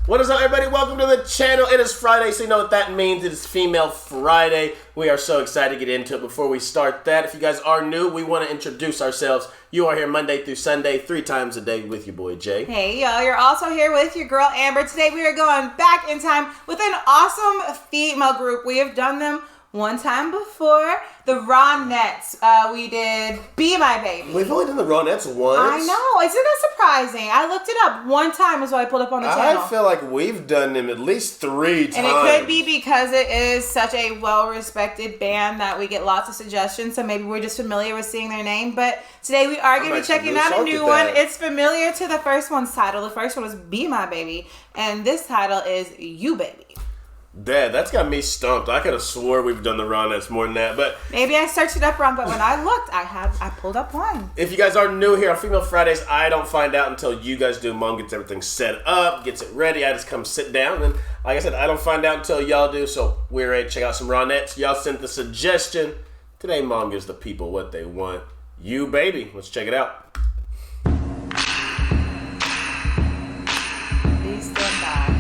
What is up, everybody? Welcome to the channel. It is Friday, so you know what that means. It is Female Friday. We are so excited to get into it. Before we start that, if you guys are new, we want to introduce ourselves. You are here Monday through Sunday, 3 times a day with your boy, Jay. Hey, y'all. You're also here with your girl, Amber. Today, we are going back in time with an awesome female group. We have done them one time before, the Ronettes. We did Be My Baby. We've only done the Ronettes once. I know. Isn't that surprising? I looked it up. One time is what I pulled up on the channel. I feel like we've done them at least 3 times. And it could be because it is such a well-respected band that we get lots of suggestions, so maybe we're just familiar with seeing their name. But today we are going to be checking out a new one. It's familiar to the first one's title. The first one was Be My Baby, and this title is You Baby. Dad, that's got me stumped. I could have swore we've done the Ronettes more than that, but maybe I searched it up wrong. But when I looked, I pulled up one. If you guys are new here on Female Fridays, I don't find out until you guys do. Mom gets everything set up, gets it ready. I just come sit down, and like I said, I don't find out until y'all do. So we're ready to check out some Ronettes. Y'all sent the suggestion. Today, Mom gives the people what they want. You Baby. Let's check it out. Please stand by.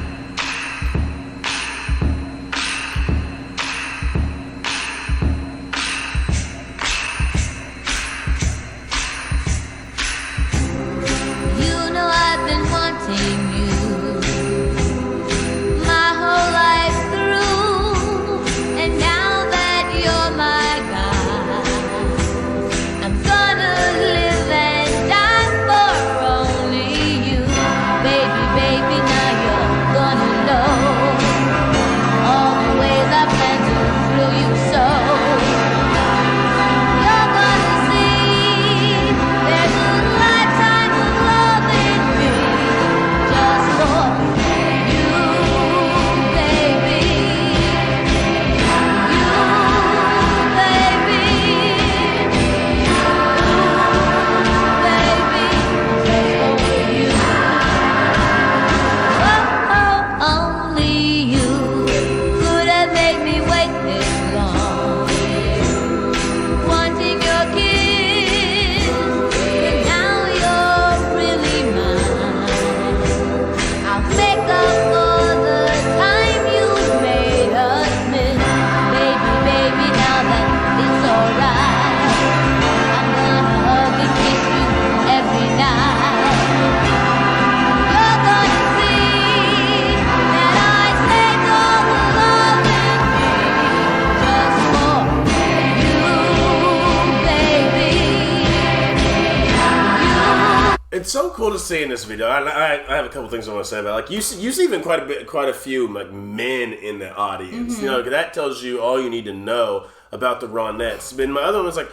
It's so cool to see in this video. I have a couple things I want to say about it. Like you see even quite a few like men in the audience. Mm-hmm. You know, that tells you all you need to know about the Ronettes. But my other one was like,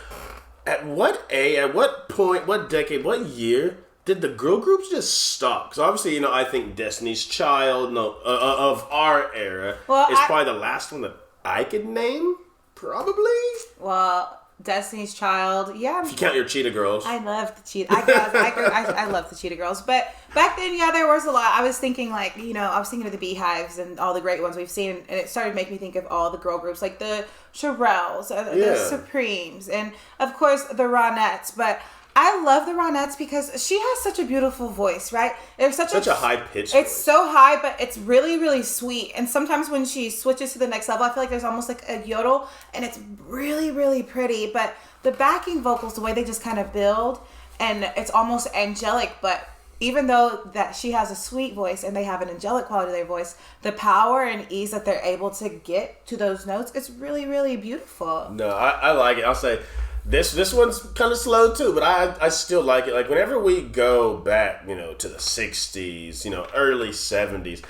at what point, what decade, what year did the girl groups just stop? Because obviously, you know, I think Destiny's Child, of our era, is probably the last one that I could name. Probably. Well, Destiny's Child, yeah. If you count your Cheetah Girls. I love the Cheetah. I love the Cheetah Girls. But back then, yeah, there was a lot. I was thinking like, you know, I was thinking of the Beehives and all the great ones we've seen, and it started making me think of all the girl groups like the Shirelles, the Supremes, and of course the Ronettes. But I love the Ronettes because she has such a beautiful voice, right? There's such a high pitch. It's so high, but it's really, really sweet. And sometimes when she switches to the next level, I feel like there's almost like a yodel, and it's really, really pretty. But the backing vocals, the way they just kind of build, and it's almost angelic. But even though that she has a sweet voice and they have an angelic quality to their voice, the power and ease that they're able to get to those notes, it's really, really beautiful. No, I like it. I'll say. This one's kind of slow too, but I still like it. Like whenever we go back, you know, to the 60s, you know, early 70s,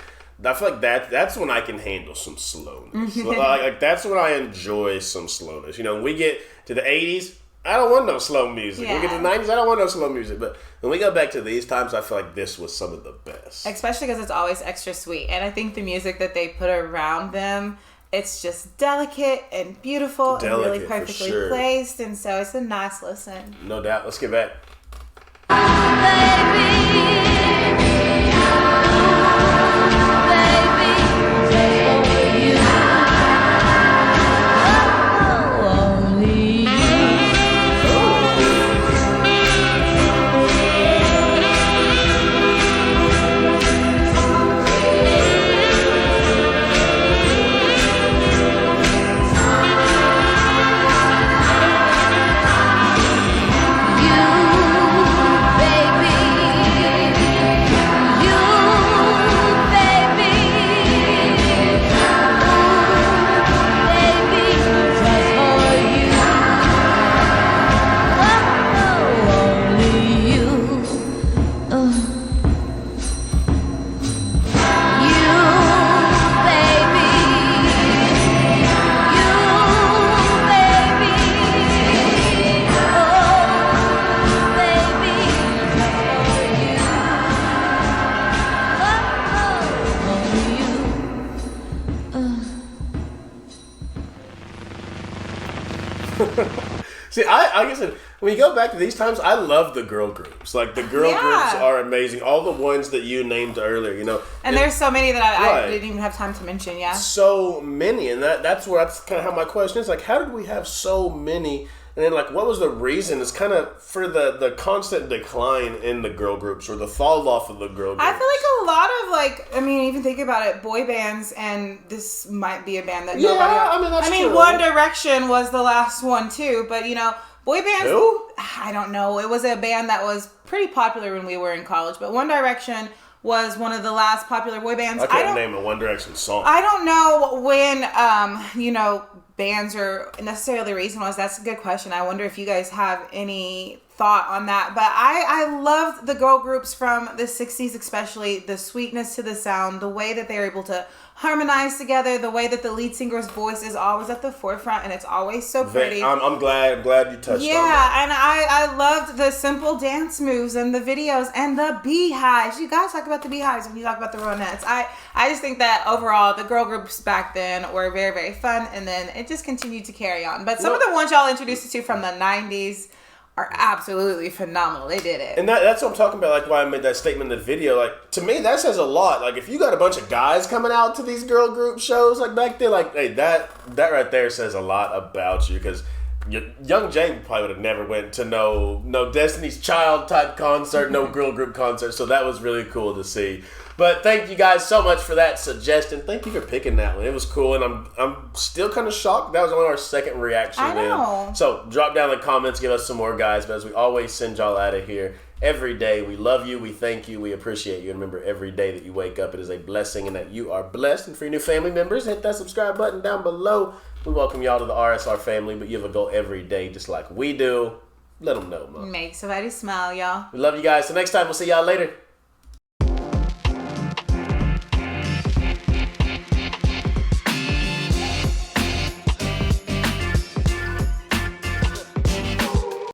I feel like that's when I can handle some slowness. like that's when I enjoy some slowness. You know, when we get to the 80s, I don't want no slow music. Yeah. When we get to the 90s, I don't want no slow music. But when we go back to these times, I feel like this was some of the best. Especially because it's always extra sweet. And I think the music that they put around them, it's just delicate and beautiful and really perfectly placed. And so it's a nice listen. No doubt. Let's get back. See, I guess when you go back to these times, I love the girl groups. Like, the girl groups are amazing. All the ones that you named earlier, you know. And there's so many that I didn't even have time to mention, So many. And that's kind of how my question is. Like, how did we have so many? And then, like, what was the reason? It's kind of for the constant decline in the girl groups or the fall off of the girl groups. I feel like a lot of, like, I mean, even think about it, boy bands, and this might be a band that nobody... that's true. One Direction was the last one, too, but, you know, boy bands... Who? I don't know. It was a band that was pretty popular when we were in college, but One Direction was one of the last popular boy bands. I can't name a One Direction song. I don't know when, you know, bands are necessarily the reason was. That's a good question. I wonder if you guys have any thought on that. But I loved the girl groups from the 60s, especially the sweetness to the sound, the way that they're able to harmonize together, the way that the lead singer's voice is always at the forefront and it's always so pretty. I'm glad you touched on that. Yeah, and I loved the simple dance moves and the videos and the beehives. You guys talk about the beehives when you talk about the Ronettes. I just think that overall the girl groups back then were very, very fun, and then it just continued to carry on. But some of the ones y'all introduced us to from the 90s are absolutely phenomenal. They did it. And that's what I'm talking about, like why I made that statement in the video. Like, to me, that says a lot. Like, if you got a bunch of guys coming out to these girl group shows, like back then, like, hey, that right there says a lot about you, because young Jane probably would have never went to no Destiny's Child type concert, no girl group concert, so that was really cool to see. But thank you guys so much for that suggestion. Thank you for picking that one. It was cool, and I'm still kind of shocked. That was only our second reaction. I know. So drop down in the comments, give us some more, guys. But as we always send y'all out of here every day, we love you, we thank you, we appreciate you. And remember, every day that you wake up, it is a blessing and that you are blessed. And for your new family members, hit that subscribe button down below. We welcome y'all to the RSR family, but you have a goal every day just like we do. Let them know, Mom. Make somebody smile, y'all. We love you guys. So next time, we'll see y'all later.